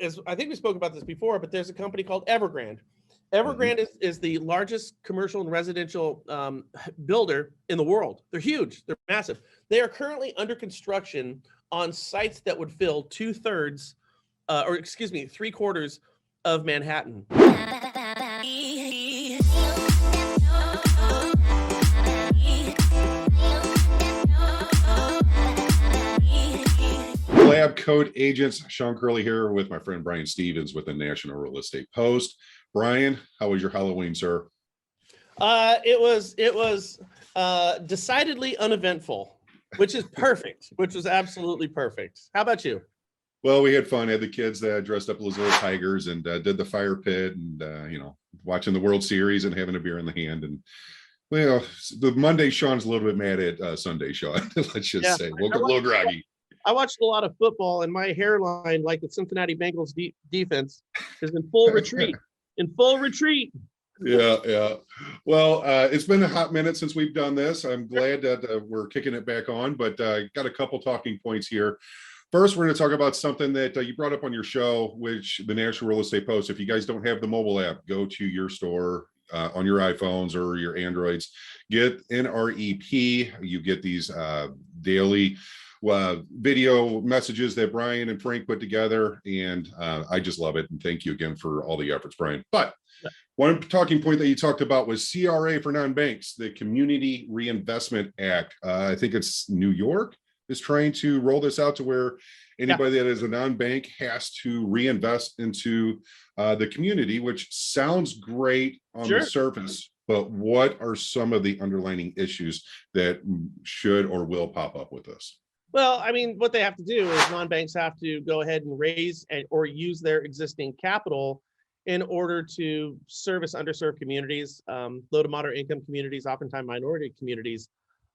as I think we spoke about this before, but there's a company called Evergrande. Evergrande is the largest commercial and residential builder in the world. They're huge. They're massive. They are currently under construction on sites that would fill 2/3, or excuse me, 3/4 of Manhattan. LabCoatAgents, Shawn Kerley here with my friend Brian Stevens with the National Real Estate Post. Brian, how was your Halloween, sir? It was decidedly uneventful, which is perfect, which was absolutely perfect. How about you? Well, we had fun. I had the kids that dressed up as little tigers and did the fire pit and, watching the World Series and having a beer in the hand. And, well, the Monday Shawn's a little bit mad at Sunday Shawn. Let's just say. Woke up a little groggy. I watched a lot of football, and my hairline, like the Cincinnati Bengals defense, is in full retreat. Yeah. Well, it's been a hot minute since we've done this. I'm glad that we're kicking it back on, but got a couple talking points here. First, we're going to talk about something that you brought up on your show, which the National Real Estate Post. If you guys don't have the mobile app, go to your store on your iPhones or your Androids. Get NREP. You get these daily video messages that Brian and Frank put together, and I just love it. And thank you again for all the efforts, Brian. But one talking point that you talked about was CRA for non-banks, the Community Reinvestment Act. I think it's New York is trying to roll this out to where anybody that is a non-bank has to reinvest into the community, which sounds great on the surface. But what are some of the underlying issues that should or will pop up with this? Well, I mean, what they have to do is non-banks have to go ahead and raise or use their existing capital in order to service underserved communities, low to moderate income communities, oftentimes minority communities.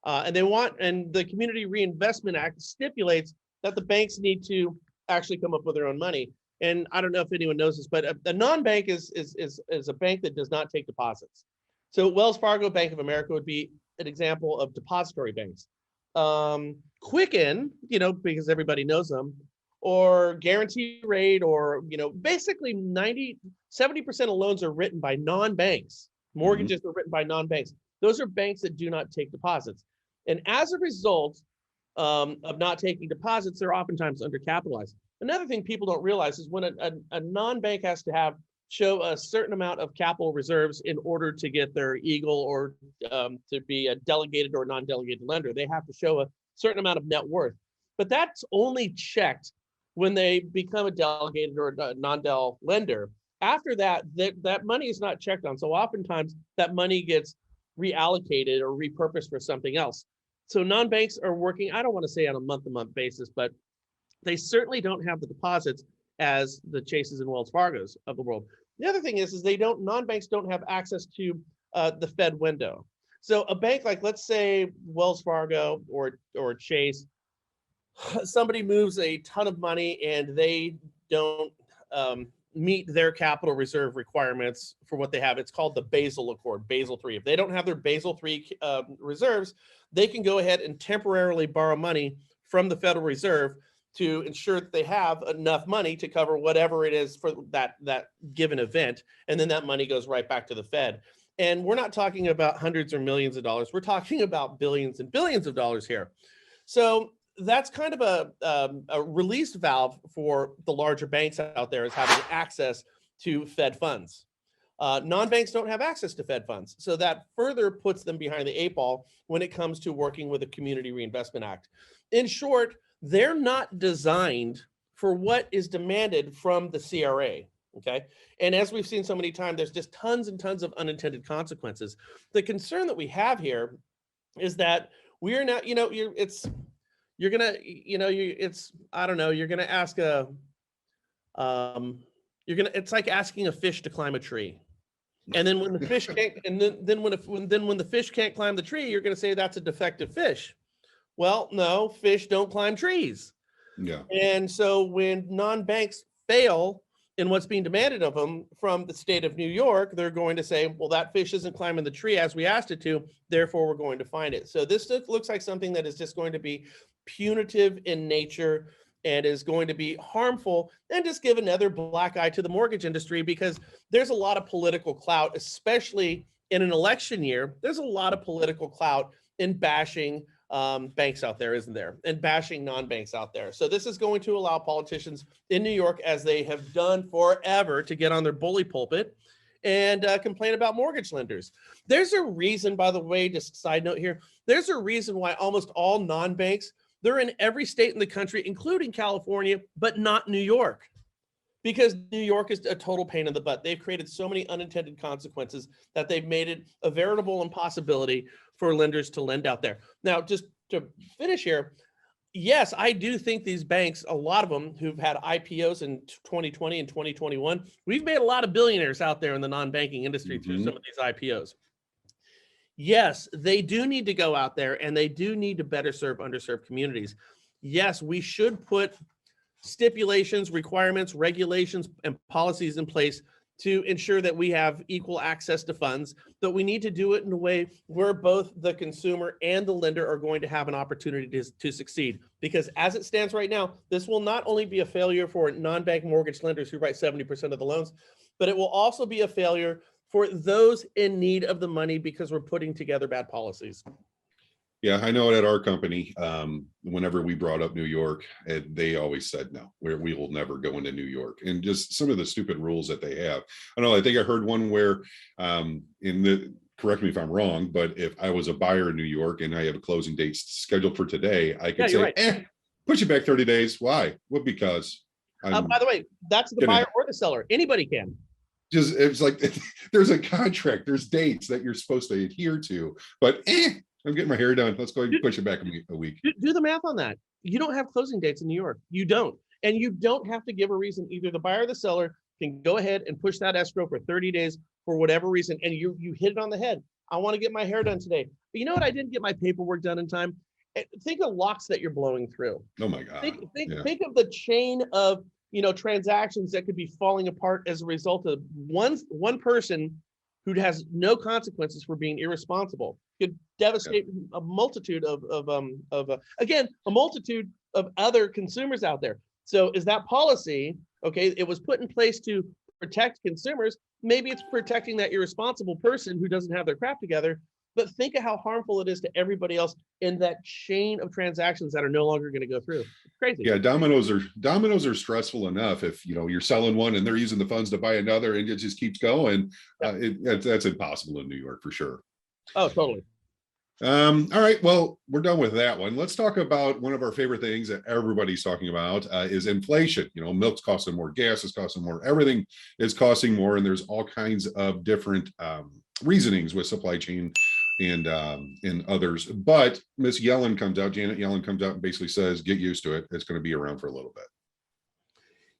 And the Community Reinvestment Act stipulates that the banks need to actually come up with their own money. And I don't know if anyone knows this, but a non-bank is a bank that does not take deposits. So Wells Fargo, Bank of America would be an example of depository banks. Quicken, because everybody knows them, or Guarantee Rate, or, basically 70% of loans are written by non-banks. Mortgages are written by non-banks. Those are banks that do not take deposits. And as a result of not taking deposits, they're oftentimes undercapitalized. Another thing people don't realize is when a non-bank has to show a certain amount of capital reserves in order to get their EAGLE or to be a delegated or non-delegated lender, they have to show a certain amount of net worth. But that's only checked when they become a delegated or a non-del lender. After that, that money is not checked on. So oftentimes that money gets reallocated or repurposed for something else. So non-banks are working, I don't want to say on a month-to-month basis, but they certainly don't have the deposits as the Chases and Wells Fargos of the world. The other thing is non-banks don't have access to the Fed window. So a bank like, let's say, Wells Fargo or Chase, somebody moves a ton of money and they don't meet their capital reserve requirements for what they have. It's called the Basel Accord, Basel III. If they don't have their Basel III reserves, they can go ahead and temporarily borrow money from the Federal Reserve to ensure that they have enough money to cover whatever it is for that given event. And then that money goes right back to the Fed. And we're not talking about hundreds or millions of dollars. We're talking about billions and billions of dollars here. So that's kind of a release valve for the larger banks out there, is having access to Fed funds. Non-banks don't have access to Fed funds. So that further puts them behind the 8 ball when it comes to working with the Community Reinvestment Act. In short, they're not designed for what is demanded from the CRA, okay? And as we've seen so many times, there's just tons and tons of unintended consequences. The concern that we have here is that we are not, it's like asking a fish to climb a tree. And then when the fish can't, and then when the fish can't climb the tree, you're going to say that's a defective fish. Well, no, fish don't climb trees. Yeah. And so when non-banks fail in what's being demanded of them from the state of New York, they're going to say, well, that fish isn't climbing the tree as we asked it to, therefore we're going to fine it. So this looks like something that is just going to be punitive in nature. and is going to be harmful, and just give another black eye to the mortgage industry, because there's a lot of political clout, especially in an election year. There's a lot of political clout in bashing banks out there, isn't there? And bashing non-banks out there. So this is going to allow politicians in New York, as they have done forever, to get on their bully pulpit and complain about mortgage lenders. There's a reason, by the way, just side note here, there's a reason why almost all non-banks, they're in every state in the country, including California, but not New York, because New York is a total pain in the butt. They've created so many unintended consequences that they've made it a veritable impossibility for lenders to lend out there. Now, just to finish here, yes, I do think these banks, a lot of them who've had IPOs in 2020 and 2021, we've made a lot of billionaires out there in the non-banking industry through some of these IPOs. Yes, they do need to go out there, and they do need to better serve underserved communities. Yes, we should put stipulations, requirements, regulations, and policies in place to ensure that we have equal access to funds, but we need to do it in a way where both the consumer and the lender are going to have an opportunity to succeed. Because as it stands right now, this will not only be a failure for non-bank mortgage lenders who write 70% of the loans, but it will also be a failure for those in need of the money, because we're putting together bad policies. Yeah, I know at our company, whenever we brought up New York, they always said, no, we will never go into New York. And just some of the stupid rules that they have. I don't know, I think I heard one where, correct me if I'm wrong, but if I was a buyer in New York and I have a closing date scheduled for today, I could say, right, push it back 30 days. Why? Well, because by the way, that's the buyer or the seller. Anybody can. Just, it's like, there's a contract, there's dates that you're supposed to adhere to, but I'm getting my hair done. Let's go ahead and push it back a week. Do the math on that. You don't have closing dates in New York. You don't. And you don't have to give a reason. Either the buyer or the seller can go ahead and push that escrow for 30 days for whatever reason. And you hit it on the head. I want to get my hair done today. But you know what? I didn't get my paperwork done in time. Think of locks that you're blowing through. Oh my God. Think of the chain of transactions that could be falling apart as a result of one person who has no consequences for being irresponsible. Could devastate a multitude of a multitude of other consumers out there. So is that policy, okay, it was put in place to protect consumers. Maybe it's protecting that irresponsible person who doesn't have their crap together, but think of how harmful it is to everybody else in that chain of transactions that are no longer going to go through. It's crazy. Yeah, dominoes are stressful enough. If you're selling one and they're using the funds to buy another, and it just keeps going. That's impossible in New York for sure. Oh, totally. All right, well, we're done with that one. Let's talk about one of our favorite things that everybody's talking about is inflation. Milk's costing more, gas is costing more, everything is costing more, and there's all kinds of different reasonings with supply chain and others. But Janet Yellen comes out and basically says, get used to it. It's going to be around for a little bit.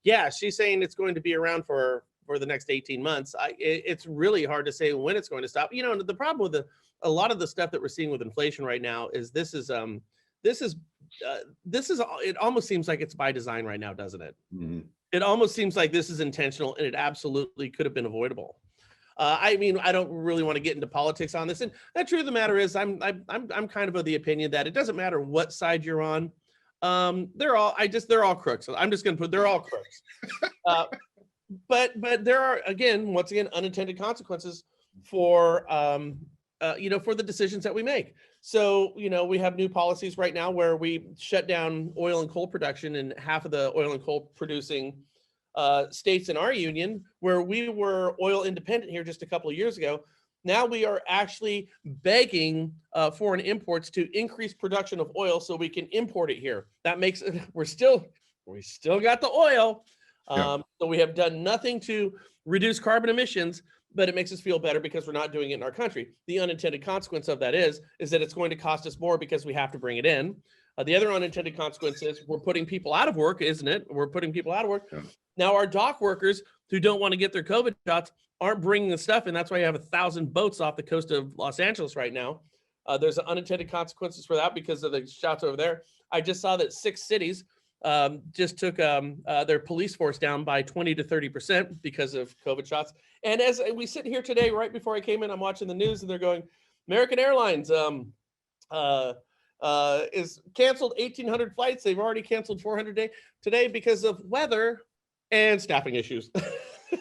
Yeah, she's saying it's going to be around for the next 18 months. It's really hard to say when it's going to stop. The problem with a lot of the stuff that we're seeing with inflation right now is it almost seems like it's by design right now, doesn't it? Mm-hmm. It almost seems like this is intentional, and it absolutely could have been avoidable. I don't really want to get into politics on this. And the truth of the matter is, I'm kind of the opinion that it doesn't matter what side you're on. They're all crooks. So I'm just going to put, they're all crooks. But there are, once again, unintended consequences for the decisions that we make. So, we have new policies right now where we shut down oil and coal production in half of the oil and coal producing states in our union, where we were oil independent here just a couple of years ago. Now we are actually begging foreign imports to increase production of oil so we can import it here. That makes it, we still got the oil. So we have done nothing to reduce carbon emissions, but it makes us feel better because we're not doing it in our country. The unintended consequence of that is that it's going to cost us more because we have to bring it in. The other unintended consequence is we're putting people out of work, isn't it? We're putting people out of work. Yeah. Now our dock workers who don't want to get their COVID shots aren't bringing the stuff in. That's why you have 1,000 boats off the coast of Los Angeles right now. There's unintended consequences for that because of the shots over there. I just saw that 6 cities just took their police force down by 20 to 30% because of COVID shots. And as we sit here today, right before I came in, I'm watching the news and they're going, American Airlines is canceled 1,800 flights. They've already canceled 400 today because of weather and staffing issues.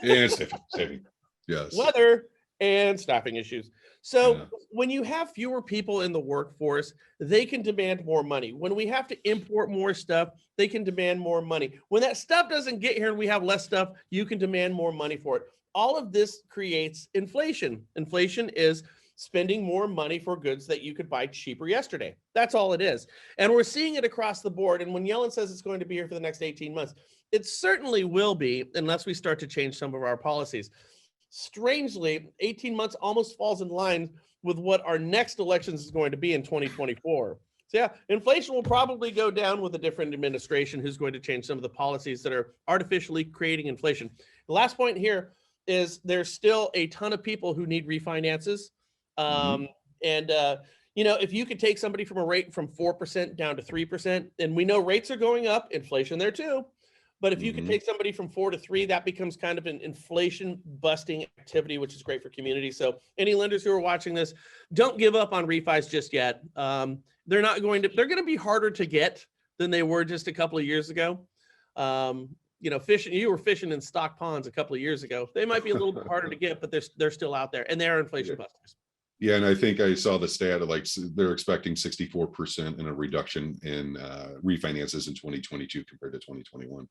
And staffing. Yes. Weather and staffing issues. So Yeah. when you have fewer people in the workforce, they can demand more money. When we have to import more stuff, they can demand more money. When that stuff doesn't get here and we have less stuff, you can demand more money for it. All of this creates inflation. Inflation is spending more money for goods that you could buy cheaper yesterday. That's all it is. And we're seeing it across the board. And when Yellen says it's going to be here for the next 18 months, it certainly will be, unless we start to change some of our policies. Strangely, 18 months almost falls in line with what our next elections is going to be in 2024. So yeah, inflation will probably go down with a different administration who's going to change some of the policies that are artificially creating inflation. The last point here is there's still a ton of people who need refinances. If you could take somebody from a rate from 4% down to 3%, and we know rates are going up, inflation there too. But if you could take somebody from 4 to 3, that becomes kind of an inflation busting activity, which is great for communities. So any lenders who are watching this, don't give up on refis just yet. They're going to be harder to get than they were just a couple of years ago. You were fishing in stock ponds a couple of years ago. They might be a little bit harder to get, but they're still out there, and they are inflation busters. Yeah, and I think I saw the stat of like they're expecting 64% in a reduction in refinances in 2022 compared to 2021.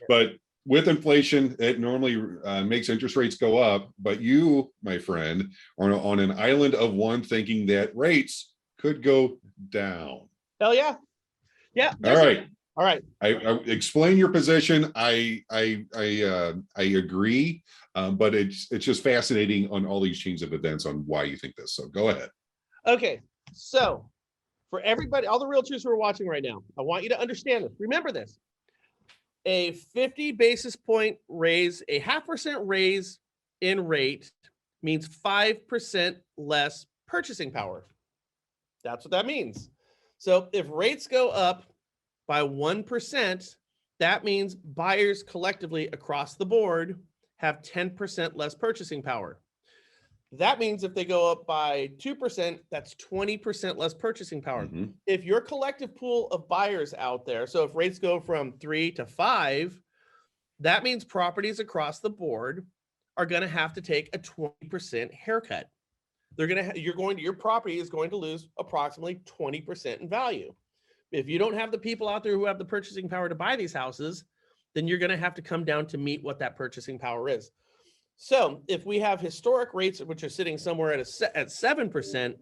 Yeah. But with inflation, it normally makes interest rates go up. But you, my friend, are on an island of one thinking that rates could go down. Hell yeah. Yeah. All right. All right. I explain your position. I agree, but it's just fascinating on all these chains of events on why you think this. So go ahead. Okay, so for everybody, all the realtors who are watching right now, I want you to understand this. Remember this: a 50 basis point raise, a 0.5% raise in rate means 5% less purchasing power. That's what that means. So if rates go up by 1%, that means buyers collectively across the board have 10% less purchasing power. That means if they go up by 2%, that's 20% less purchasing power. Mm-hmm. If your collective pool of buyers out there, so if rates go from 3 to 5, that means properties across the board are going to have to take a 20% haircut. Your property is going to lose approximately 20% in value. If you don't have the people out there who have the purchasing power to buy these houses, then you're going to have to come down to meet what that purchasing power is. So if we have historic rates, which are sitting somewhere at 7%,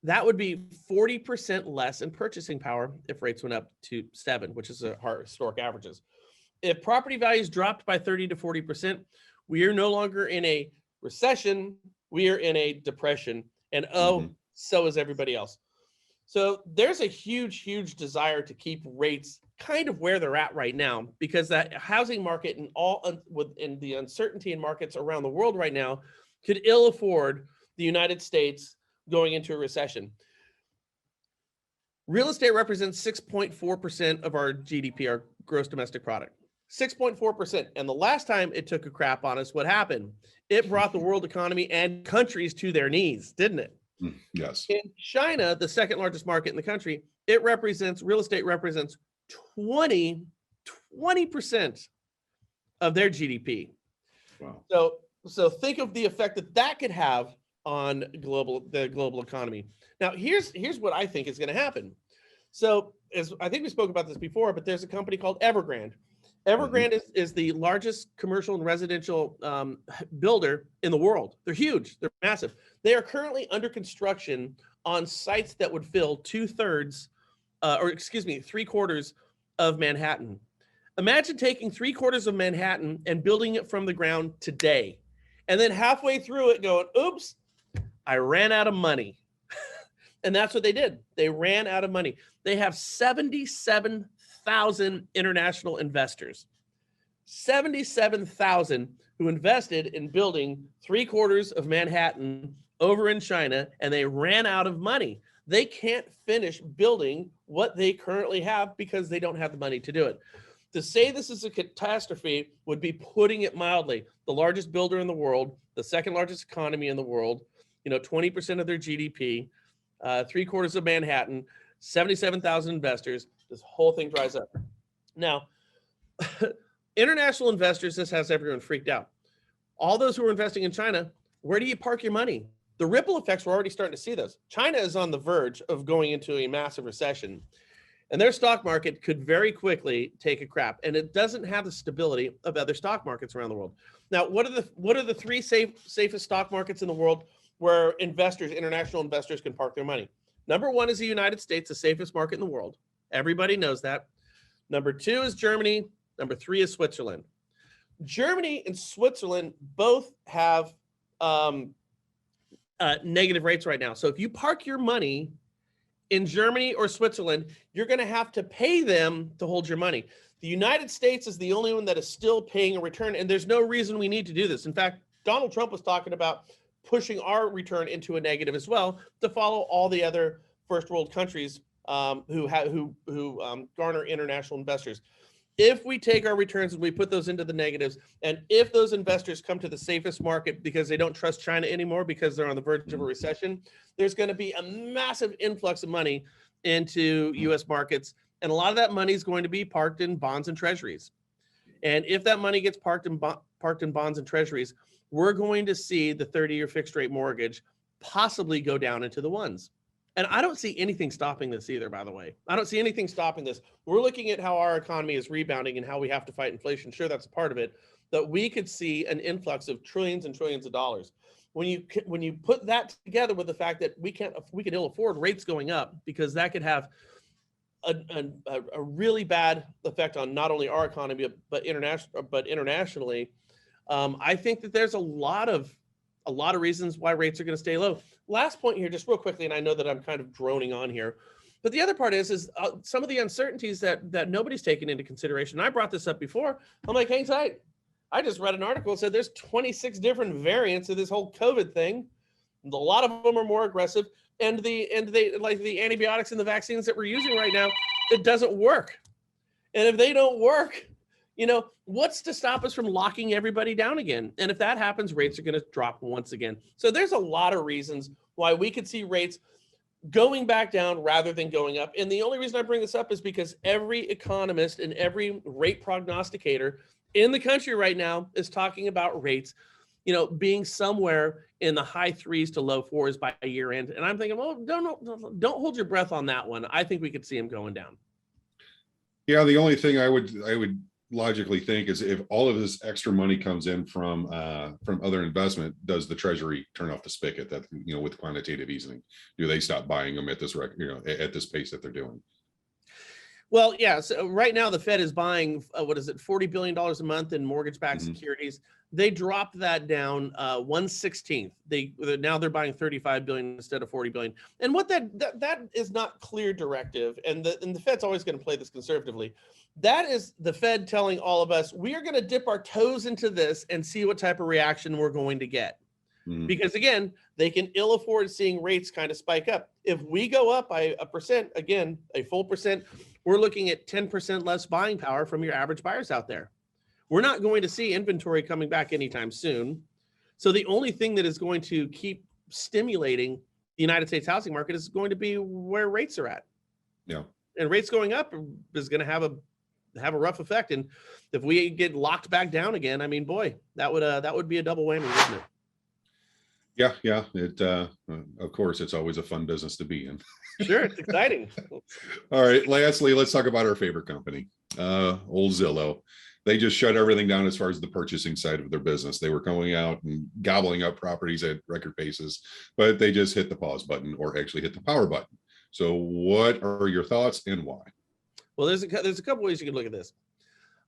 that would be 40% less in purchasing power if rates went up to 7, which is our historic averages. If property values dropped by 30 to 40%, we are no longer in a recession, we are in a depression, and so is everybody else. So there's a huge desire to keep rates kind of where they're at right now, because that housing market and within the uncertainty in markets around the world right now could ill afford the United States going into a recession. Real estate represents 6.4% of our GDP, our gross domestic product. 6.4%. And the last time it took a crap on us, what happened? It brought the world economy and countries to their knees, didn't it? Yes. In China, the second largest market in the country, real estate represents 20% of their GDP. Wow. So think of the effect that could have on the global economy. Now, here's what I think is going to happen. So I think we spoke about this before, but there's a company called Evergrande. Evergrande is the largest commercial and residential builder in the world. They're huge. They're massive. They are currently under construction on sites that would fill 3/4 of Manhattan. Imagine taking 3/4 of Manhattan and building it from the ground today. And then halfway through it going, oops, I ran out of money. And that's what they did. They ran out of money. They have 77,000 international investors. 77,000 who invested in building 3/4 of Manhattan over in China, and they ran out of money. They can't finish building what they currently have because they don't have the money to do it. To say this is a catastrophe would be putting it mildly. The largest builder in the world, the second largest economy in the world, 20% of their GDP, 3/4 of Manhattan, 77,000 investors. This whole thing dries up. Now, international investors, this has everyone freaked out. All those who are investing in China, where do you park your money? The ripple effects, we're already starting to see this. China is on the verge of going into a massive recession, and their stock market could very quickly take a crap, and it doesn't have the stability of other stock markets around the world. Now, what are the three safest stock markets in the world where investors, international investors, can park their money? Number one is the United States, the safest market in the world. Everybody knows that. Number two is Germany. Number three is Switzerland. Germany and Switzerland both have negative rates right now. So if you park your money in Germany or Switzerland, you're going to have to pay them to hold your money. The United States is the only one that is still paying a return, and there's no reason we need to do this. In fact, Donald Trump was talking about pushing our return into a negative as well to follow all the other first world countries who garner international investors. If we take our returns and we put those into the negatives, and if those investors come to the safest market because they don't trust China anymore because they're on the verge of a recession, there's going to be a massive influx of money into U.S. markets. And a lot of that money is going to be parked in bonds and treasuries. And if that money gets parked in bonds and treasuries, we're going to see the 30-year fixed rate mortgage possibly go down into the ones. And I don't see anything stopping this either, by the way. I don't see anything stopping this. We're looking at how our economy is rebounding and how we have to fight inflation. Sure, that's a part of it, that we could see an influx of trillions and trillions of dollars. When you put that together with the fact that we can ill afford rates going up, because that could have a really bad effect on not only our economy but internationally. I think that there's a lot of reasons why rates are going to stay low. Last point here, just real quickly, and I know that I'm kind of droning on here, but the other part is some of the uncertainties that nobody's taken into consideration. And I brought this up before. I'm like, hang tight. I just read an article that said there's 26 different variants of this whole COVID thing. A lot of them are more aggressive, and they like the antibiotics and the vaccines that we're using right now, it doesn't work. And if they don't work, what's to stop us from locking everybody down again? And if that happens, rates are going to drop once again. So there's a lot of reasons why we could see rates going back down rather than going up. And the only reason I bring this up is because every economist and every rate prognosticator in the country right now is talking about rates, being somewhere in the high 3s to low 4s by year end. And I'm thinking, well, don't hold your breath on that one. I think we could see them going down. Yeah, the only thing I would logically think is if all of this extra money comes in from other investment, does the Treasury turn off the spigot that with quantitative easing? Do they stop buying them at this at this pace that they're doing? Well, yeah. So right now the Fed is buying $40 billion a month in mortgage-backed securities. They dropped that down 1/16. Now they're buying 35 billion instead of 40 billion. And what that is not clear directive. And the Fed's always going to play this conservatively. That is the Fed telling all of us, we are going to dip our toes into this and see what type of reaction we're going to get. Because again, they can ill afford seeing rates kind of spike up. If we go up by a percent, again, a full percent, we're looking at 10% less buying power from your average buyers out there. We're not going to see inventory coming back anytime soon. So the only thing that is going to keep stimulating the United States housing market is going to be where rates are at. Yeah. And rates going up is going to have a rough effect. And if we get locked back down again, I mean, boy, that would be a double whammy, wouldn't it? Yeah. It of course, it's always a fun business to be in. Sure, it's exciting. All right. Lastly, let's talk about our favorite company, old Zillow. They just shut everything down as far as the purchasing side of their business. They were going out and gobbling up properties at record paces, but they just hit the pause button, or actually hit the power button. So what are your thoughts and why? Well, there's a couple ways you can look at this.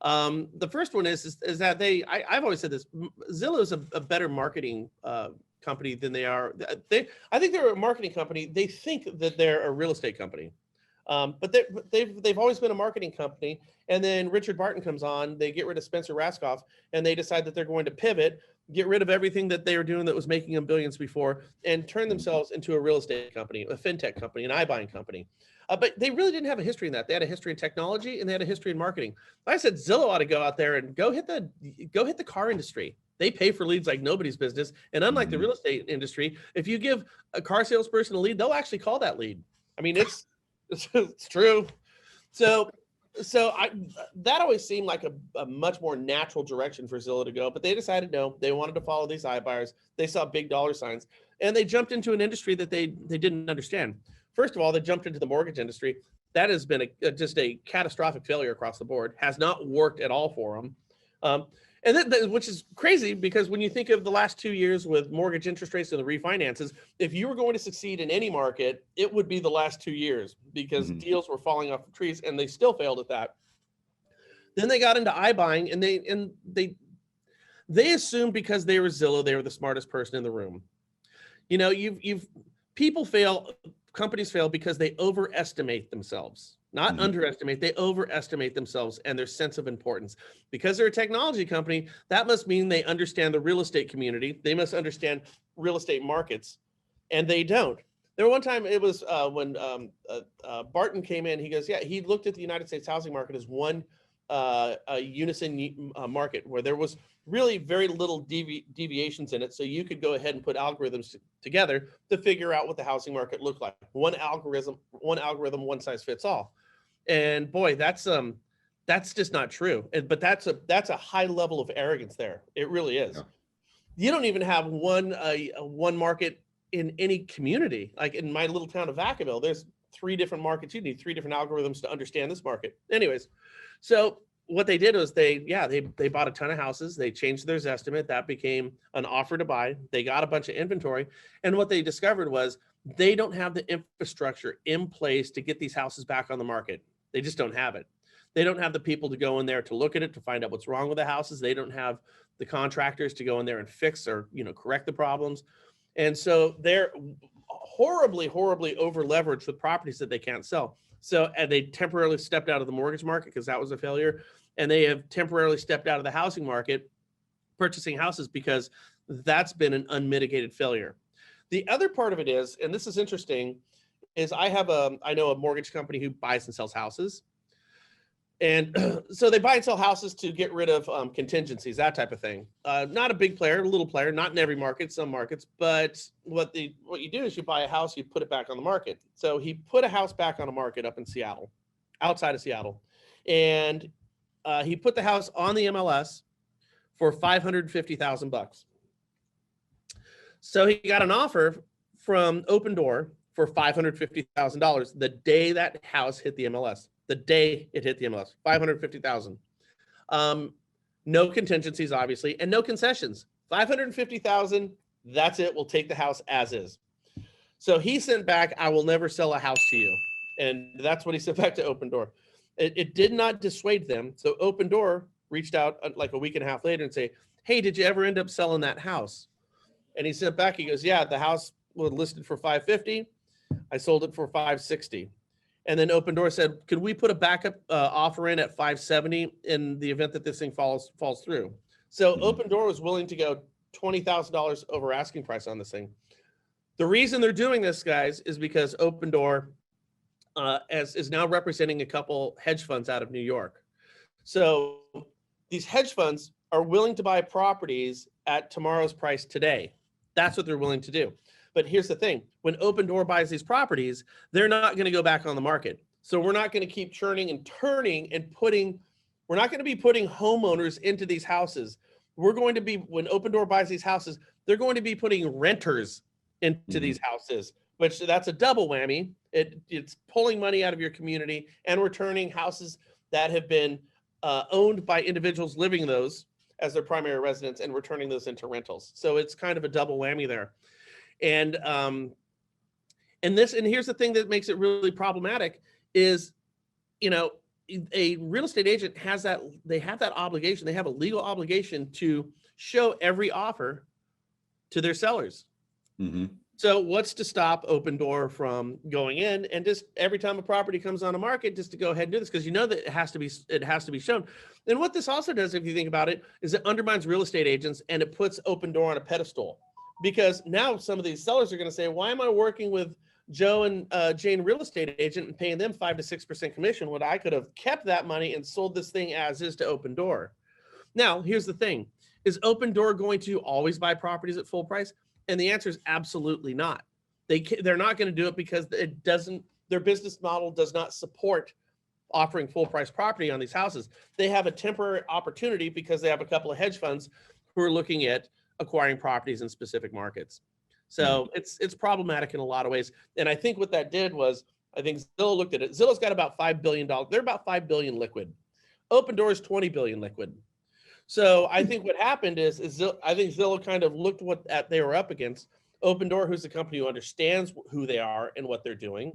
The first one is that I've always said this, Zillow is a better marketing company than they are. I think they're a marketing company. They think that they're a real estate company. But they've always been a marketing company. And then Richard Barton comes on, they get rid of Spencer Raskoff, and they decide that they're going to pivot, get rid of everything that they were doing that was making them billions before, and turn themselves into a real estate company, a fintech company, an iBuying company. But they really didn't have a history in that. They had a history in technology, and they had a history in marketing. I said Zillow ought to go out there and go hit the car industry. They pay for leads like nobody's business. And unlike the real estate industry, if you give a car salesperson a lead, they'll actually call that lead. I mean, It's true. So, that always seemed like a much more natural direction for Zillow to go, but they decided no, they wanted to follow these iBuyers. They saw big dollar signs, and they jumped into an industry that they didn't understand. First of all, they jumped into the mortgage industry. That has been just a catastrophic failure across the board. Has not worked at all for them. Which is crazy, because when you think of the last 2 years with mortgage interest rates and the refinances, if you were going to succeed in any market, it would be the last 2 years, because deals were falling off the trees, and they still failed at that. Then they got into iBuying, and they assumed because they were Zillow, they were the smartest person in the room. You know, companies fail because they overestimate themselves. Not underestimate, they overestimate themselves and their sense of importance. Because they're a technology company, that must mean they understand the real estate community. They must understand real estate markets, and they don't. There one time, it was when Barton came in, he goes, yeah, he looked at the United States housing market as one unison market where there was really very little deviations in it. So you could go ahead and put algorithms together to figure out what the housing market looked like. One algorithm, one size fits all. And boy, that's just not true. But that's a high level of arrogance there. It really is. Yeah. You don't even have one market in any community. Like in my little town of Vacaville, there's 3 different markets. You need 3 different algorithms to understand this market. Anyways, so what they did was they bought a ton of houses. They changed their estimate. That became an offer to buy. They got a bunch of inventory. And what they discovered was they don't have the infrastructure in place to get these houses back on the market. They just don't have it. They don't have the people to go in there to look at it, to find out what's wrong with the houses. They don't have the contractors to go in there and fix or, correct the problems. And so they're horribly, horribly over leveraged with properties that they can't sell. So and they temporarily stepped out of the mortgage market because that was a failure. And they have temporarily stepped out of the housing market, purchasing houses, because that's been an unmitigated failure. The other part of it is, and this is interesting, is I know a mortgage company who buys and sells houses. And so they buy and sell houses to get rid of contingencies, that type of thing. Not a big player, a little player, not in every market, some markets. But what you do is you buy a house, you put it back on the market. So he put a house back on the market up in Seattle, outside of Seattle. And he put the house on the MLS for $550,000. So he got an offer from Open Door for $550,000 the day that house hit the MLS. The day it hit the MLS, $550,000. No contingencies, obviously, and no concessions. $550,000. That's it. We'll take the house as is. So he sent back, "I will never sell a house to you," and that's what he sent back to Open Door. It did not dissuade them. So Open Door reached out like a week and a half later and say, "Hey, did you ever end up selling that house?" And he sent back, he goes, "Yeah, the house was listed for $550. I sold it for $560. And then Open Door said, "Could we put a backup offer in at $570 in the event that this thing falls through?" So Open Door was willing to go $20,000 over asking price on this thing. The reason they're doing this, guys, is because Open Door is now representing a couple hedge funds out of New York. So these hedge funds are willing to buy properties at tomorrow's price today. That's what they're willing to do. But here's the thing. When Open Door buys these properties, they're not going to go back on the market. So we're not going to keep churning and turning and we're not going to be putting homeowners into these houses. We're going to be, when Open Door buys these houses, they're going to be putting renters into these houses, which that's a double whammy. It's pulling money out of your community and returning houses that have been owned by individuals living in those as their primary residence and returning those into rentals. So it's kind of a double whammy there. And here's the thing that makes it really problematic is, a real estate agent they have that obligation. They have a legal obligation to show every offer to their sellers. So what's to stop Open Door from going in and just every time a property comes on the market, just to go ahead and do this? Because that it has to be shown. And what this also does, if you think about it, is it undermines real estate agents and it puts Open Door on a pedestal. Because now some of these sellers are going to say, "Why am I working with Joe and Jane real estate agent and paying them 5 to 6% commission when I could have kept that money and sold this thing as is to Open Door?" Now, here's the thing. Is Open Door going to always buy properties at full price? And the answer is absolutely not. They're not going to do it because it doesn't their business model does not support offering full price property on these houses. They have a temporary opportunity because they have a couple of hedge funds who are looking at acquiring properties in specific markets. So it's problematic in a lot of ways. And I think what that did was, I think Zillow looked at it. Zillow's got about $5 billion. They're about $5 billion liquid. Open Door is $20 billion liquid. So I think what happened is I think Zillow kind of looked at they were up against. Open Door, who's a company who understands who they are and what they're doing.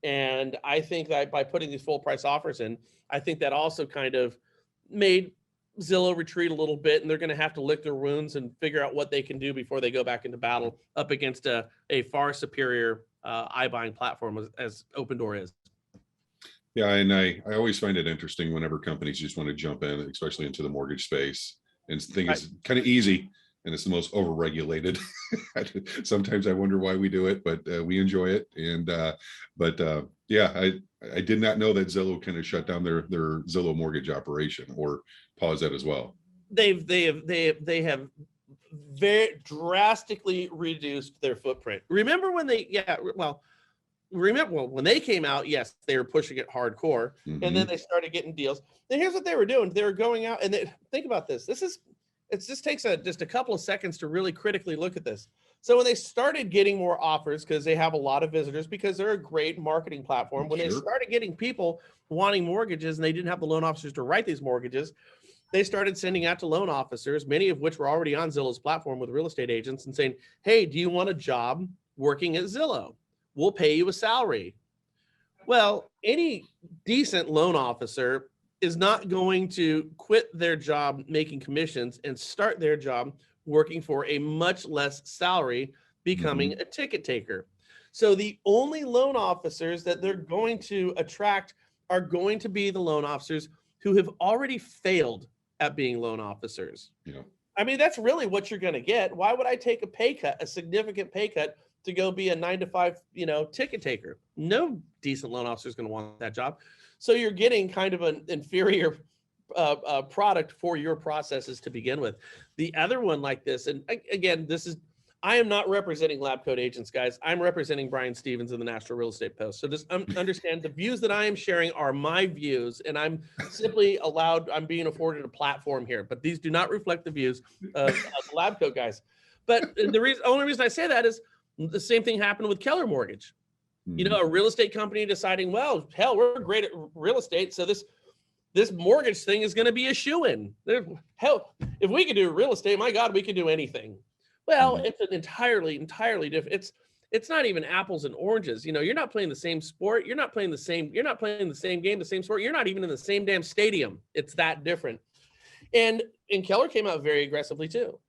And I think that by putting these full price offers in, I think that also kind of made Zillow retreat a little bit, and they're going to have to lick their wounds and figure out what they can do before they go back into battle up against a far superior iBuying platform as Open Door is. Yeah, and I always find it interesting whenever companies just want to jump in, especially into the mortgage space, and think it's kind of easy and it's the most overregulated. Sometimes I wonder why we do it, but we enjoy it. And yeah, I did not know that Zillow kind of shut down their Zillow mortgage operation or paused that as well. They have very drastically reduced their footprint. Remember when when they came out, yes, they were pushing it hardcore, and then they started getting deals. And here's what they were doing: they were going out and think about this. It just takes just a couple of seconds to really critically look at this. So when they started getting more offers, because they have a lot of visitors, because they're a great marketing platform, when they started getting people wanting mortgages and they didn't have the loan officers to write these mortgages, they started sending out to loan officers, many of which were already on Zillow's platform with real estate agents, and saying, hey, do you want a job working at Zillow? We'll pay you a salary. Well, any decent loan officer is not going to quit their job making commissions and start their job working for a much less salary, becoming a ticket taker. So the only loan officers that they're going to attract are going to be the loan officers who have already failed at being loan officers. Yeah. I mean, that's really what you're going to get. Why would I take a pay cut, a significant pay cut, to go be a 9-to-5, ticket taker? No decent loan officer is going to want that job. So you're getting kind of an inferior product for your processes to begin with. The other one like this, and again, I am not representing LabCoatAgents, guys. I'm representing Brian Stevens in the National Real Estate Post. So just understand the views that I am sharing are my views, and I'm simply I'm being afforded a platform here, but these do not reflect the views of the LabCoat guys. But the only reason I say that is the same thing happened with Keller Mortgage. A real estate company deciding, well, hell, we're great at real estate, so this mortgage thing is going to be a shoo-in. Hell, if we could do real estate, my God, we could do anything. Well, it's an entirely different. It's not even apples and oranges. You're not playing the same sport. You're not playing the same game, the same sport. You're not even in the same damn stadium. It's that different. And Keller came out very aggressively too.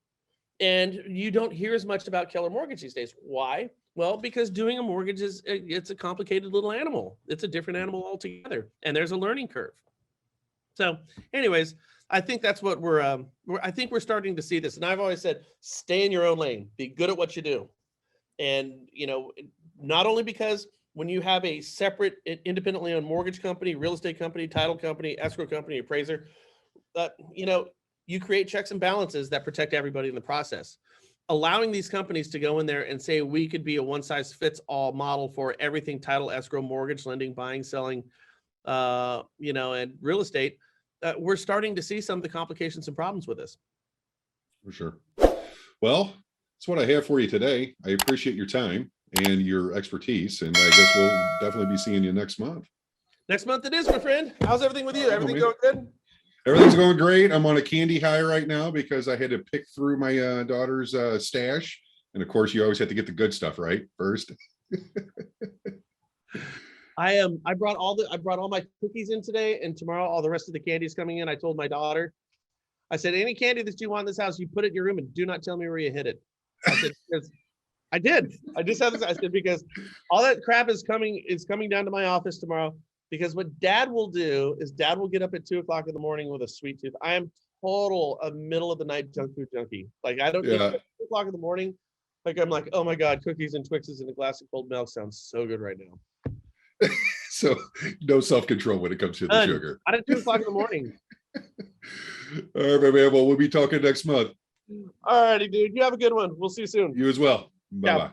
And you don't hear as much about Keller Mortgage these days. Why? Well, because doing a mortgage it's a complicated little animal. It's a different animal altogether, and there's a learning curve. So, anyways, I think that's what I think we're starting to see this. And I've always said, stay in your own lane, be good at what you do. And, not only because when you have a separate independently owned mortgage company, real estate company, title company, escrow company, appraiser, you create checks and balances that protect everybody in the process. Allowing these companies to go in there and say, we could be a one-size-fits-all model for everything: title, escrow, mortgage, lending, buying, selling, and real estate. We're starting to see some of the complications and problems with this. For sure. Well, that's what I have for you today. I appreciate your time and your expertise, and I guess we'll definitely be seeing you next month. Next month it is, my friend. How's everything with you? Everything going good? Everything's going great. I'm on a candy high right now because I had to pick through my daughter's stash. And of course, you always have to get the good stuff right first. I brought all my cookies in today, and tomorrow all the rest of the candy is coming in. I told my daughter, I said, any candy that you want in this house, you put it in your room and do not tell me where you hid it. I said, because I did. I just had this. I said, because all that crap is coming down to my office tomorrow. Because what Dad will do is Dad will get up at 2:00 in the morning with a sweet tooth. I am total a middle of the night junk food junkie. Like, I don't get up at 2:00 in the morning. Like, I'm like, oh my God, cookies and Twixes and a glass of cold milk sounds so good right now. So no self-control when it comes to the sugar. Not at 2:00 in the morning. All right, man. Well, we'll be talking next month. All righty, dude. You have a good one. We'll see you soon. You as well. Bye-bye. Yeah.